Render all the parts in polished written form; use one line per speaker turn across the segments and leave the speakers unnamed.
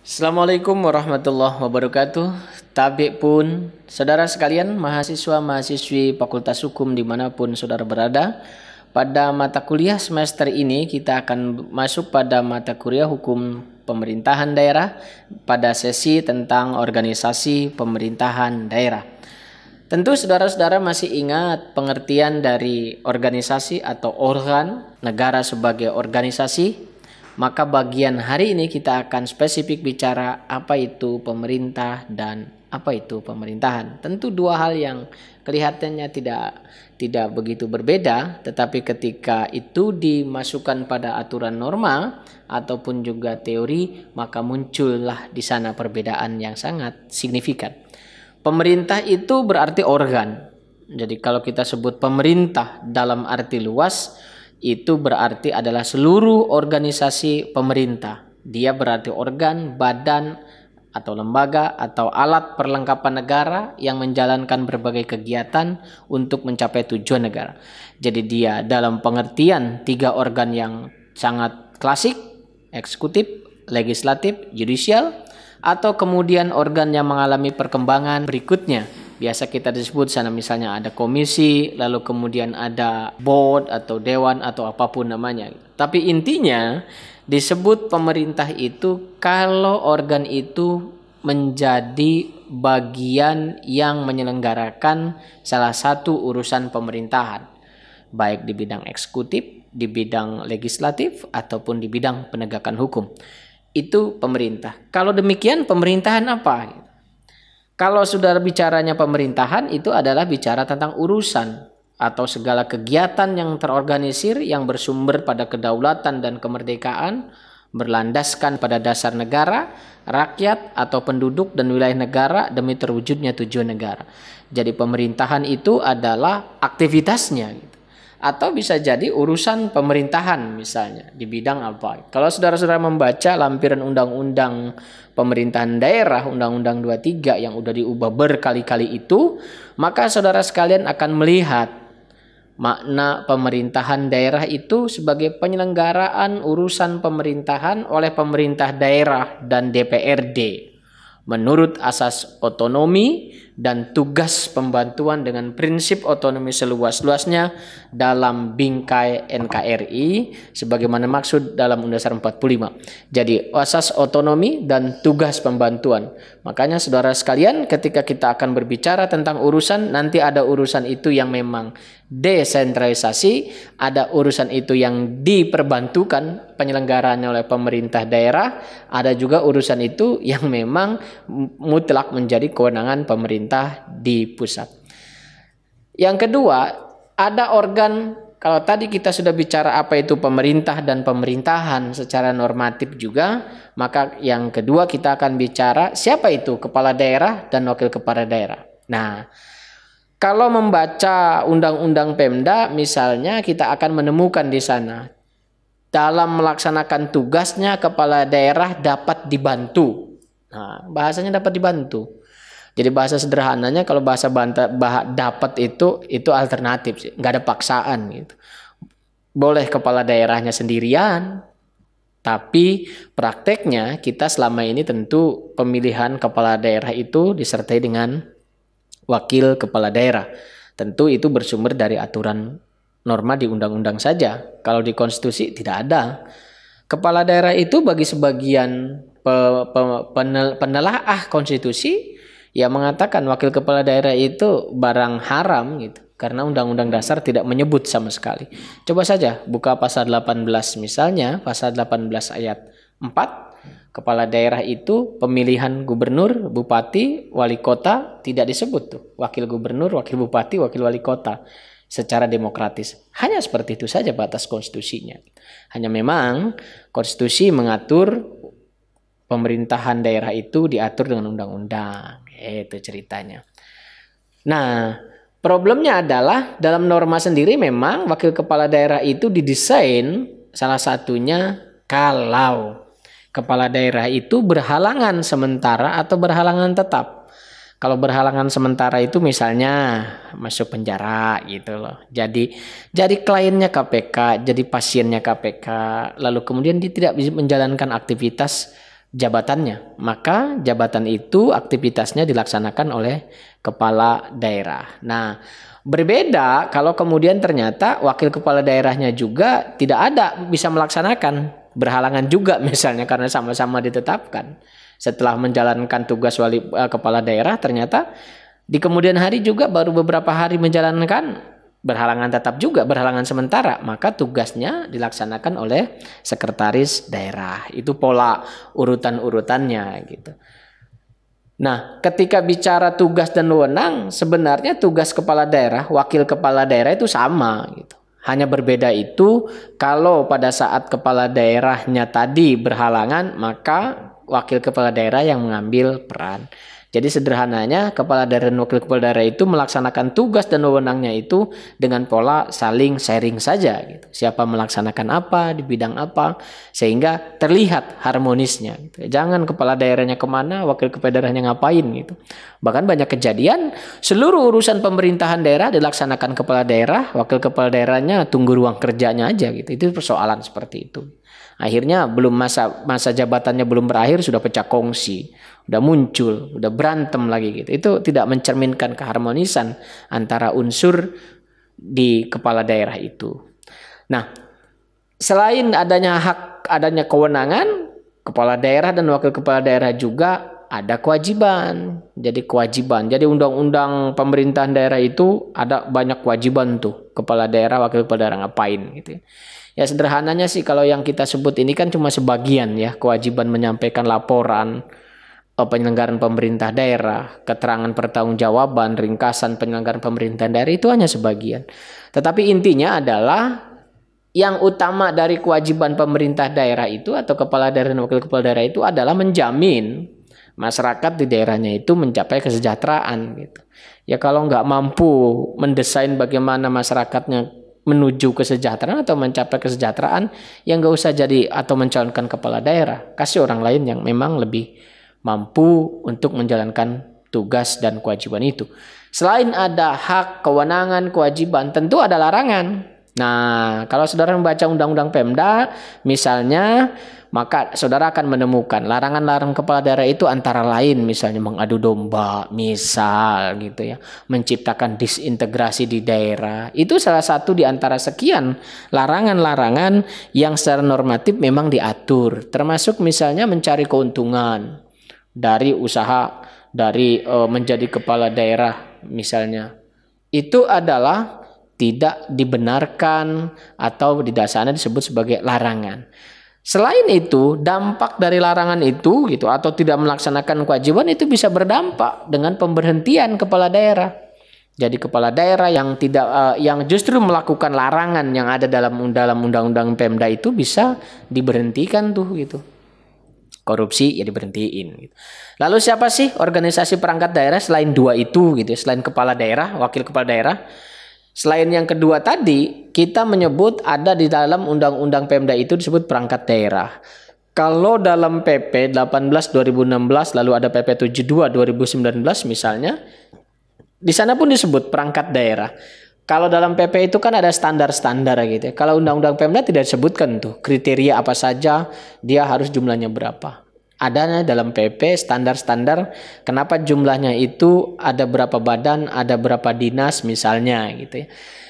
Assalamualaikum warahmatullahi wabarakatuh. Tabik pun, saudara sekalian, mahasiswa-mahasiswi Fakultas Hukum dimanapun saudara berada. Pada mata kuliah semester ini kita akan masuk pada mata kuliah Hukum Pemerintahan Daerah pada sesi tentang organisasi pemerintahan daerah. Tentu saudara-saudara masih ingat pengertian dari organisasi atau organ negara sebagai organisasi. Maka bagian hari ini kita akan spesifik bicara apa itu pemerintah dan apa itu pemerintahan. Tentu dua hal yang kelihatannya tidak begitu berbeda, tetapi ketika itu dimasukkan pada aturan norma ataupun juga teori, maka muncullah di sana perbedaan yang sangat signifikan. Pemerintah itu berarti organ. Jadi kalau kita sebut pemerintah dalam arti luas, itu berarti adalah seluruh organisasi pemerintah. Dia berarti organ, badan, atau lembaga, atau alat perlengkapan negara yang menjalankan berbagai kegiatan untuk mencapai tujuan negara. Jadi dia dalam pengertian tiga organ yang sangat klasik, eksekutif, legislatif, judicial, atau kemudian organ yang mengalami perkembangan berikutnya. Biasa kita disebut sana misalnya ada komisi, lalu kemudian ada board atau dewan atau apapun namanya. Tapi intinya disebut pemerintah itu kalau organ itu menjadi bagian yang menyelenggarakan salah satu urusan pemerintahan. Baik di bidang eksekutif, di bidang legislatif, ataupun di bidang penegakan hukum. Itu pemerintah. Kalau demikian pemerintahan apa? Kalau saudara bicaranya pemerintahan itu adalah bicara tentang urusan atau segala kegiatan yang terorganisir yang bersumber pada kedaulatan dan kemerdekaan, berlandaskan pada dasar negara, rakyat atau penduduk dan wilayah negara demi terwujudnya tujuan negara. Jadi pemerintahan itu adalah aktivitasnya gitu. Atau bisa jadi urusan pemerintahan misalnya di bidang apa. Kalau saudara-saudara membaca lampiran undang-undang pemerintahan daerah, Undang-Undang 23 yang udah diubah berkali-kali itu, maka saudara sekalian akan melihat makna pemerintahan daerah itu sebagai penyelenggaraan urusan pemerintahan oleh pemerintah daerah dan DPRD menurut asas otonomi dan tugas pembantuan dengan prinsip otonomi seluas-luasnya dalam bingkai NKRI sebagaimana maksud dalam Undang-Undang 45. Jadi asas otonomi dan tugas pembantuan. Makanya saudara sekalian ketika kita akan berbicara tentang urusan, nanti ada urusan itu yang memang desentralisasi, ada urusan itu yang diperbantukan penyelenggaranya oleh pemerintah daerah, ada juga urusan itu yang memang mutlak menjadi kewenangan pemerintah di pusat. Yang kedua, ada organ, kalau tadi kita sudah bicara apa itu pemerintah dan pemerintahan secara normatif juga, maka yang kedua kita akan bicara siapa itu kepala daerah dan wakil kepala daerah. Nah, kalau membaca Undang-Undang Pemda misalnya kita akan menemukan di sana dalam melaksanakan tugasnya kepala daerah dapat dibantu. Nah, bahasanya dapat dibantu. Jadi bahasa sederhananya kalau bahasa dapat itu alternatif sih, nggak ada paksaan gitu. Boleh kepala daerahnya sendirian, tapi prakteknya kita selama ini tentu pemilihan kepala daerah itu disertai dengan wakil kepala daerah. Tentu itu bersumber dari aturan norma di undang-undang saja. Kalau di konstitusi tidak ada. Kepala daerah itu bagi sebagian penelaah konstitusi yang mengatakan wakil kepala daerah itu barang haram gitu. Karena undang-undang dasar tidak menyebut sama sekali. Coba saja buka pasal 18 misalnya, pasal 18 ayat 4. Kepala daerah itu pemilihan gubernur, bupati, wali kota tidak disebut tuh. Wakil gubernur, wakil bupati, wakil wali kota secara demokratis. Hanya seperti itu saja batas konstitusinya. Hanya memang konstitusi mengatur pemerintahan daerah itu diatur dengan undang-undang. Itu ceritanya. Nah, problemnya adalah dalam norma sendiri memang wakil kepala daerah itu didesain salah satunya kalau kepala daerah itu berhalangan sementara atau berhalangan tetap. Kalau berhalangan sementara itu misalnya masuk penjara gitu loh. Jadi kliennya KPK, jadi pasiennya KPK, lalu kemudian dia tidak bisa menjalankan aktivitas jabatannya. Maka jabatan itu aktivitasnya dilaksanakan oleh kepala daerah. Nah, berbeda kalau kemudian ternyata wakil kepala daerahnya juga tidak ada bisa melaksanakan, berhalangan juga misalnya karena sama-sama ditetapkan. Setelah menjalankan tugas kepala daerah ternyata di kemudian hari juga baru beberapa hari menjalankan, berhalangan tetap juga, berhalangan sementara, maka tugasnya dilaksanakan oleh sekretaris daerah. Itu pola urutan-urutannya gitu. Nah, ketika bicara tugas dan wewenang, sebenarnya tugas kepala daerah, wakil kepala daerah itu sama gitu. Hanya berbeda itu kalau pada saat kepala daerahnya tadi berhalangan, maka wakil kepala daerah yang mengambil peran. Jadi sederhananya kepala daerah dan wakil kepala daerah itu melaksanakan tugas dan wewenangnya itu dengan pola saling sharing saja gitu. Siapa melaksanakan apa di bidang apa sehingga terlihat harmonisnya gitu. Jangan kepala daerahnya kemana, wakil kepala daerahnya ngapain gitu. Bahkan banyak kejadian seluruh urusan pemerintahan daerah dilaksanakan kepala daerah, wakil kepala daerahnya tunggu ruang kerjanya aja gitu. Itu persoalan seperti itu. Akhirnya belum masa jabatannya belum berakhir sudah pecah kongsi, udah muncul, udah berantem lagi gitu. Itu tidak mencerminkan keharmonisan antara unsur di kepala daerah itu. Nah, selain adanya kewenangan, kepala daerah dan wakil kepala daerah juga ada kewajiban. Jadi kewajiban. Jadi undang-undang pemerintahan daerah itu ada banyak kewajiban tuh. Kepala daerah, wakil kepala daerah ngapain gitu. Ya sederhananya sih kalau yang kita sebut ini kan cuma sebagian ya, kewajiban menyampaikan laporan penyelenggaraan pemerintah daerah, keterangan pertanggungjawaban, ringkasan penyelenggaraan pemerintahan daerah itu hanya sebagian. Tetapi intinya adalah yang utama dari kewajiban pemerintah daerah itu atau kepala daerah dan wakil kepala daerah itu adalah menjamin masyarakat di daerahnya itu mencapai kesejahteraan gitu. Ya kalau nggak mampu mendesain bagaimana masyarakatnya menuju kesejahteraan atau mencapai kesejahteraan, yang nggak usah jadi atau mencalonkan kepala daerah, kasih orang lain yang memang lebih mampu untuk menjalankan tugas dan kewajiban itu. Selain ada hak, kewenangan, kewajiban, tentu ada larangan. Nah, kalau saudara membaca undang-undang Pemda misalnya, maka saudara akan menemukan larangan-larangan kepala daerah itu antara lain misalnya mengadu domba, misal gitu ya, menciptakan disintegrasi di daerah. Itu salah satu di antara sekian larangan-larangan yang secara normatif memang diatur, termasuk misalnya mencari keuntungan dari usaha dari menjadi kepala daerah misalnya. Itu adalah tidak dibenarkan atau didasarnya disebut sebagai larangan. Selain itu, dampak dari larangan itu gitu atau tidak melaksanakan kewajiban itu bisa berdampak dengan pemberhentian kepala daerah. Jadi kepala daerah yang yang justru melakukan larangan yang ada dalam undang-undang Pemda itu bisa diberhentikan tuh gitu. Korupsi ya diberhentiin gitu. Lalu siapa sih organisasi perangkat daerah selain dua itu gitu, selain kepala daerah, wakil kepala daerah? Selain yang kedua tadi, kita menyebut ada di dalam undang-undang Pemda itu disebut perangkat daerah. Kalau dalam PP 18/2016 lalu ada PP 72/2019 misalnya, di sana pun disebut perangkat daerah. Kalau dalam PP itu kan ada standar-standar gitu ya. Kalau undang-undang Pemda tidak disebutkan tuh kriteria apa saja, dia harus jumlahnya berapa. Adanya dalam PP standar-standar kenapa jumlahnya itu ada berapa badan, ada berapa dinas misalnya gitu ya.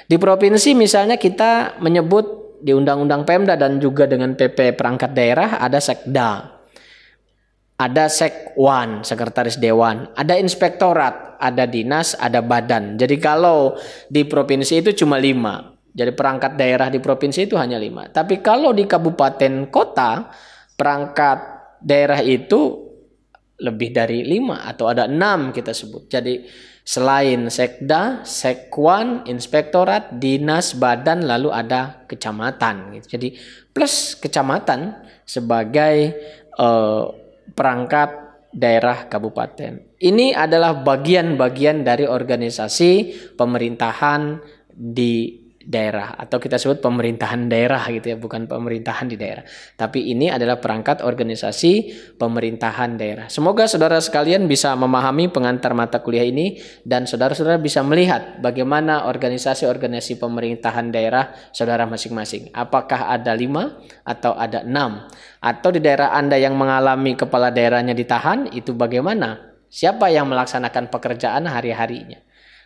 Di provinsi misalnya kita menyebut di Undang-Undang Pemda dan juga dengan PP perangkat daerah ada Sekda. Ada Sekwan, sekretaris dewan, ada inspektorat, ada dinas, ada badan. Jadi kalau di provinsi itu cuma 5. Jadi perangkat daerah di provinsi itu hanya 5. Tapi kalau di kabupaten kota perangkat daerah itu lebih dari 5 atau ada 6 kita sebut. Jadi selain Sekda, Sekwan, inspektorat, dinas, badan, lalu ada kecamatan gitu. Jadi plus kecamatan sebagai perangkat daerah kabupaten. Ini adalah bagian-bagian dari organisasi pemerintahan di daerah, atau kita sebut pemerintahan daerah gitu ya, bukan pemerintahan di daerah. Tapi ini adalah perangkat organisasi pemerintahan daerah. Semoga saudara sekalian bisa memahami pengantar mata kuliah ini dan saudara-saudara bisa melihat bagaimana organisasi-organisasi pemerintahan daerah saudara masing-masing. Apakah ada 5 atau ada 6? Atau di daerah Anda yang mengalami kepala daerahnya ditahan, itu bagaimana? Siapa yang melaksanakan pekerjaan hari-harinya?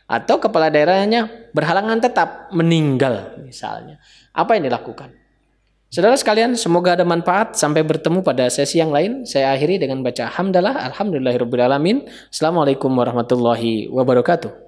Atau kepala daerahnya berhalangan tetap meninggal misalnya. Apa yang dilakukan? Saudara sekalian, semoga ada manfaat. Sampai bertemu pada sesi yang lain. Saya akhiri dengan baca hamdalah. Alhamdulillahirrabbilalamin. Assalamualaikum warahmatullahi wabarakatuh.